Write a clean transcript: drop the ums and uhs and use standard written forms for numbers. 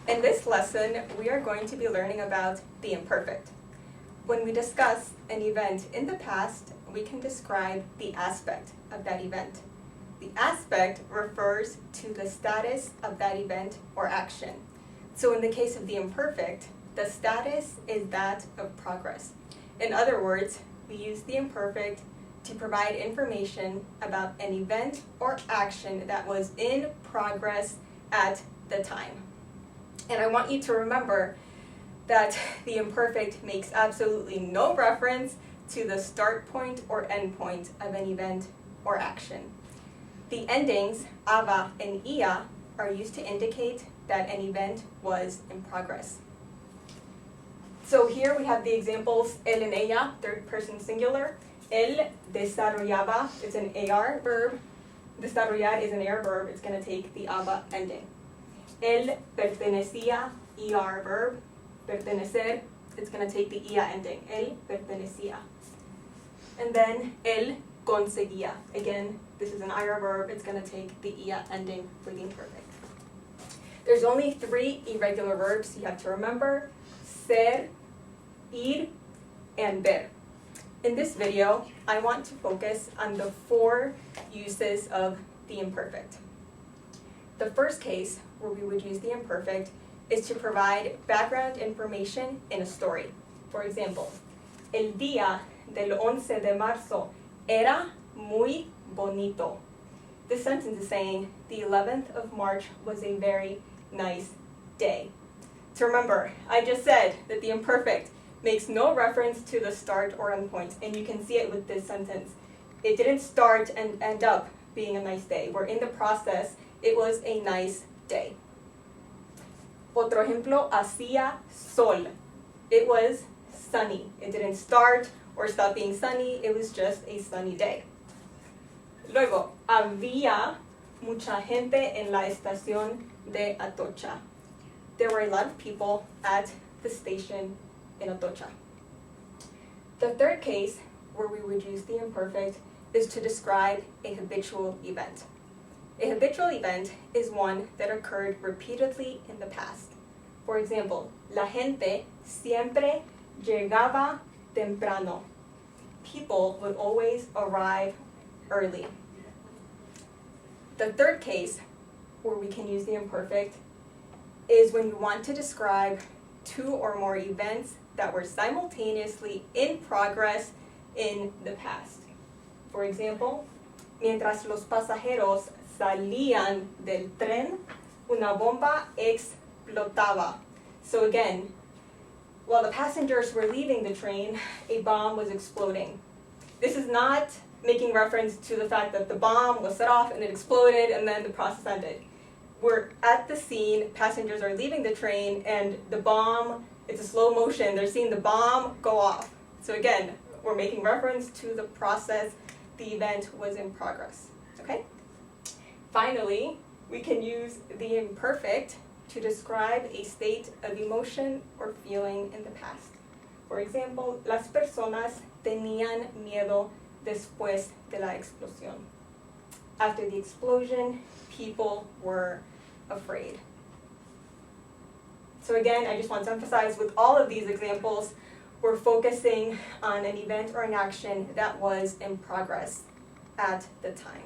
In this lesson, we are going to be learning about the imperfect. When we discuss an event in the past, we can describe the aspect of that event. The aspect refers to the status of that event or action. So in the case of the imperfect, the status is that of progress. In other words, we use the imperfect to provide information about an event or action that was in progress at the time. And I want you to remember that the imperfect makes absolutely no reference to the start point or end point of an event or action. The endings aba and ia are used to indicate that an event was in progress. So here we have the examples él and ella, third person singular. Él desarrollaba is an AR verb. Desarrollar is an AR verb. It's going to take the aba ending. Él pertenecía, ER verb. Pertenecer, it's going to take the ia ending. Él pertenecía. And then él conseguía. Again, this is an IR verb. It's going to take the ia ending for the imperfect. There's only 3 irregular verbs you have to remember: ser, ir, and ver. In this video, I want to focus on the 4 uses of the imperfect. The first case where we would use the imperfect is to provide background information in a story. For example, el día del 11 de marzo era muy bonito. This sentence is saying the 11th of March was a very nice day. So remember, I just said that the imperfect makes no reference to the start or end point, and you can see it with this sentence. It didn't start and end up being a nice day. We're in the process. It was a nice day. Otro ejemplo, hacía sol. It was sunny. It didn't start or stop being sunny. It was just a sunny day. Luego, había mucha gente en la estación de Atocha. There were a lot of people at the station in Atocha. The third case where we would use the imperfect is to describe a habitual event. A habitual event is one that occurred repeatedly in the past. For example, la gente siempre llegaba temprano. People would always arrive early. The third case where we can use the imperfect is when you want to describe 2 or more events that were simultaneously in progress in the past. For example, mientras los pasajeros salían del tren, una bomba explotaba. So again, while the passengers were leaving the train, a bomb was exploding. This is not making reference to the fact that the bomb was set off and it exploded and then the process ended. We're at the scene, passengers are leaving the train, and the bomb, it's a slow motion, they're seeing the bomb go off. So again, we're making reference to the process, the event was in progress, okay? Finally, we can use the imperfect to describe a state of emotion or feeling in the past. For example, las personas tenían miedo después de la explosión. After the explosion, people were afraid. So again, I just want to emphasize with all of these examples, we're focusing on an event or an action that was in progress at the time.